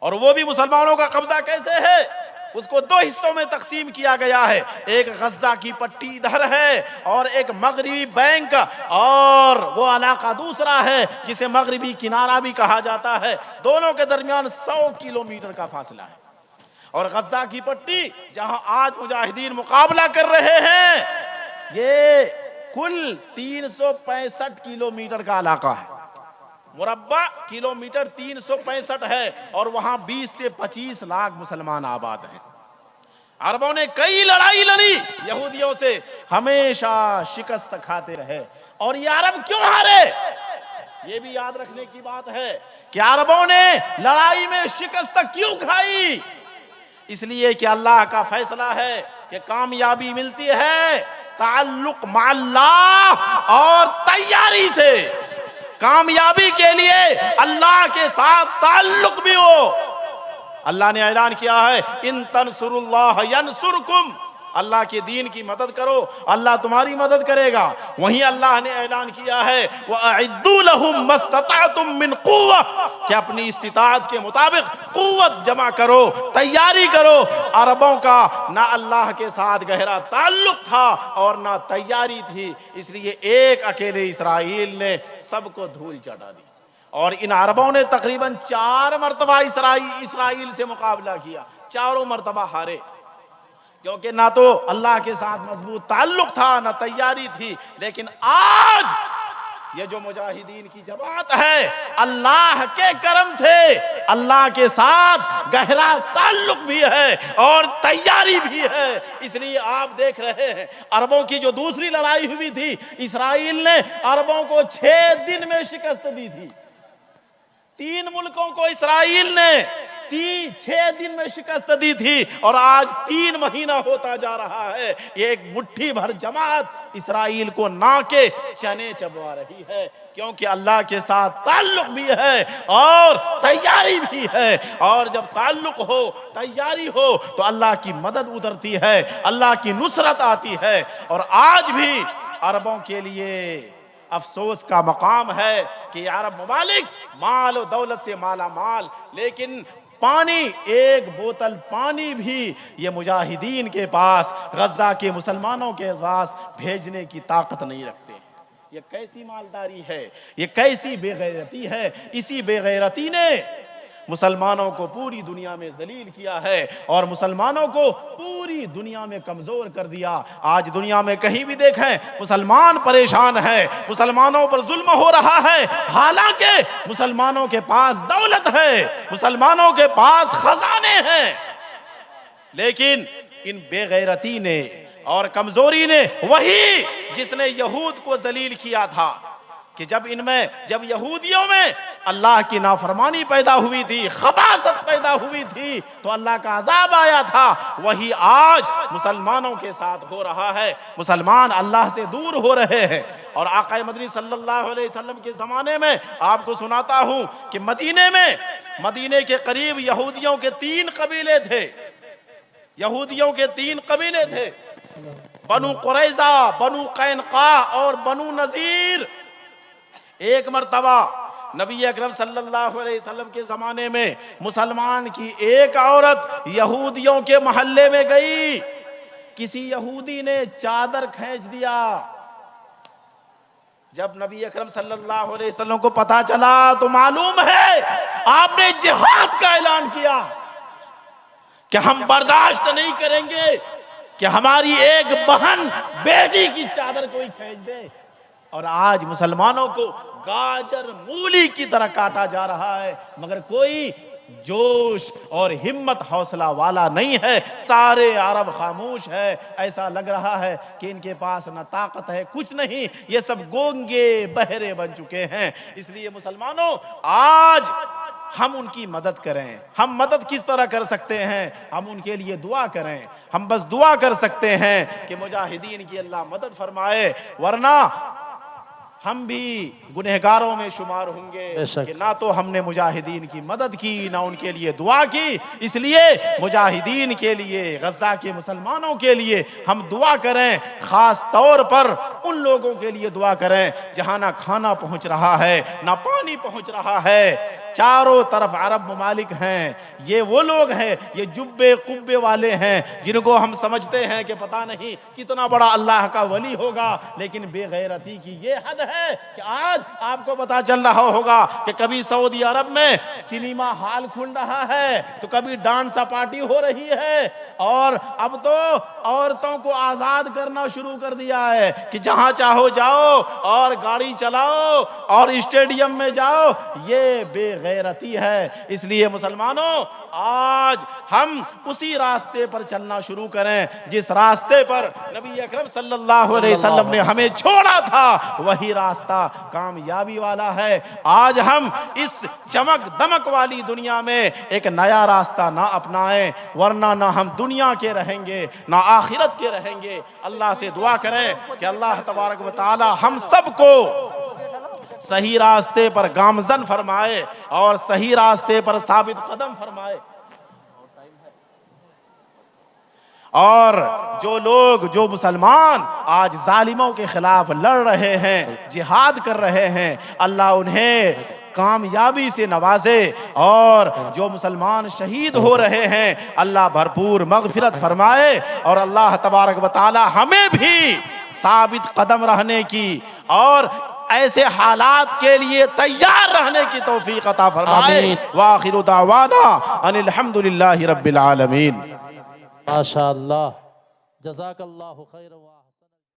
और वो भी मुसलमानों का कब्जा कैसे है? उसको 2 हिस्सों में तकसीम किया गया है। एक गज्जा की पट्टी इधर है और एक मगरिबी बैंक, और वो इलाका दूसरा है जिसे मगरिबी किनारा भी कहा जाता है। दोनों के दरमियान 100 किलोमीटर का फासला है। और गज्जा की पट्टी जहां आज मुजाहिदीन मुकाबला कर रहे हैं, ये कुल 365 किलोमीटर का इलाका है। मुरब्बा किलोमीटर 365 है, और वहां 20 से 25 लाख मुसलमान आबाद हैं। अरबों ने कई लड़ाई लड़ी यहूदियों से, हमेशा शिकस्त खाते रहे। और ये अरब क्यों हारे? ये भी याद रखने की बात है कि अरबों ने लड़ाई में शिकस्त क्यों खाई। इसलिए कि अल्लाह का फैसला है कि कामयाबी मिलती है ताल्लुक माल्लाह और तैयारी से। कामयाबी के लिए अल्लाह के साथ ताल्लुक भी हो। अल्लाह ने ऐलान किया है, इन तंसुरुल्लाह यंसुरकुम, अल्लाह के दीन की मदद करो, अल्लाह तुम्हारी मदद करेगा। वहीं अल्लाह ने ऐलान किया है, वअइद्दू लहुम मस्तताअतुम मिन कुव्वा, कि अपनी इस्तिताअत के मुताबिक कुव्वत जमा करो, तैयारी करो। अरबों का ना अल्लाह के साथ गहरा ताल्लुक था और ना तैयारी थी, इसलिए एक अकेले इसराइल ने सबको धूल चटा दी। और इन अरबों ने तकरीबन 4 मरतबा इसराइल से मुकाबला किया, चारों मरतबा हारे, क्योंकि ना तो अल्लाह के साथ मजबूत ताल्लुक था, ना तैयारी थी। लेकिन आज ये जो मुजाहिदीन की जमात है, अल्लाह के करम से अल्लाह के साथ गहरा ताल्लुक भी है और तैयारी भी है। इसलिए आप देख रहे हैं, अरबों की जो दूसरी लड़ाई हुई थी, इसराइल ने अरबों को 6 दिन में शिकस्त दी थी। 3 मुल्कों को इसराइल ने 6 दिन में शिकस्त दी थी, और आज 3 महीना होता जा रहा है। एक मुट्ठी भर जमात इसराइल को ना के चने चबवा रही है, क्योंकि अल्लाह के साथ ताल्लुक भी है और तैयारी भी है। और जब ताल्लुक हो, तैयारी हो, तो अल्लाह की मदद उतरती है, अल्लाह की नुसरत आती है। और आज भी अरबों के लिए अफसोस का मकाम है कि अरब ममालिक माल और दौलत से माला माल, लेकिन पानी, एक बोतल पानी भी ये मुजाहिदीन के पास, गज्जा के मुसलमानों के पास भेजने की ताकत नहीं रखते। ये कैसी मालदारी है, ये कैसी बेगैरती है। इसी बेगैरती ने मुसलमानों को पूरी दुनिया में जलील किया है और मुसलमानों को पूरी दुनिया में कमजोर कर दिया। आज दुनिया में कहीं भी देखें मुसलमान परेशान है, मुसलमानों पर जुल्म हो रहा है। हालांकि मुसलमानों के पास दौलत है, मुसलमानों के पास खजाने हैं, लेकिन इन बेगैरती ने और कमजोरी ने, वही जिसने यहूद को जलील किया था, कि जब यहूदियों में अल्लाह की नाफरमानी पैदा हुई थी, खबासत पैदा हुई थी, तो अल्लाह का अजाब आया था, वही आज मुसलमानों के साथ हो रहा है। मुसलमान अल्लाह से दूर हो रहे हैं। और आका मदनी सल्लल्लाहु अलैहि वसल्लम के ज़माने में आपको सुनाता हूँ कि मदीने के करीब यहूदियों के 3 कबीले थे। यहूदियों के 3 कबीले थे, बनु कुरैज़ा, बनु कैनुका और बनु नज़ीर। एक मर्तबा नबी अकरम सल्लल्लाहु अलैहि वसल्लम के जमाने में मुसलमान की एक औरत यहूदियों के मोहल्ले में गई। किसी यहूदी ने चादर खींच दिया। जब नबी अकरम सल्लल्लाहु अलैहि वसल्लम को पता चला तो मालूम है आपने जिहाद का ऐलान किया कि हम बर्दाश्त नहीं करेंगे कि हमारी एक बहन बेटी की चादर कोई खींच दे। और आज मुसलमानों को गाजर मूली की तरह काटा जा रहा है, मगर कोई जोश और हिम्मत हौसला वाला नहीं है। सारे अरब खामोश है, ऐसा लग रहा है कि इनके पास न ताकत है कुछ नहीं, ये सब गोंगे बहरे बन चुके हैं। इसलिए मुसलमानों आज हम उनकी मदद करें। हम मदद किस तरह कर सकते हैं? हम उनके लिए दुआ करें। हम बस दुआ कर सकते हैं कि मुजाहिदीन की अल्लाह मदद फरमाए, वरना हम भी गुनहगारों में शुमार होंगे कि ना तो हमने मुजाहिदीन की मदद की ना उनके लिए दुआ की। इसलिए मुजाहिदीन के लिए, गज़ा के मुसलमानों के लिए हम दुआ करें। खास तौर पर उन लोगों के लिए दुआ करें जहां ना खाना पहुंच रहा है ना पानी पहुंच रहा है। चारों तरफ अरब ममालिक हैं, ये वो लोग हैं, ये जुब्बे कुब्बे वाले हैं जिनको हम समझते हैं कि पता नहीं कितना बड़ा अल्लाह का वली होगा, लेकिन बेगैरती की ये हद है कि आज आपको पता चल रहा होगा कि कभी सऊदी अरब में सिनेमा हॉल खुल रहा है तो कभी डांस पार्टी हो रही है, और अब तो औरतों को आजाद करना शुरू कर दिया है कि जहां चाहो जाओ और गाड़ी चलाओ और स्टेडियम में जाओ। ये बेगैरती है। इसलिए मुसलमानों आज हम उसी रास्ते पर चलना शुरू करें जिस रास्ते पर नबी अकरम सल्लल्लाहु अलैहि वसल्लम ने हमें छोड़ा था। वही रास्ता कामयाबी वाला है। आज हम इस चमक दमक वाली दुनिया में एक नया रास्ता ना अपनाएं, वरना ना हम दुनिया के रहेंगे ना आखिरत के रहेंगे। अल्लाह से दुआ करें कि अल्लाह तबारक व तआला हम सबको सही रास्ते पर गामजन फरमाए और सही रास्ते पर साबित कदम फरमाए। और जो लोग, जो मुसलमान आज जालिमों के खिलाफ लड़ रहे हैं, जिहाद कर रहे हैं, अल्लाह उन्हें कामयाबी से नवाजे। और जो मुसलमान शहीद हो रहे हैं, अल्लाह भरपूर मगफिरत फरमाए। और अल्लाह तबारक व तआला हमें भी साबित कदम रहने की और ऐसे हालात के लिए तैयार रहने की तौफीक अता फरमाए। वाखिरु दावाना अनिल हम्दुलिल्लाहि रब्बिल आलमीन। माशाअल्लाह, जज़ाकल्लाहु खैरन।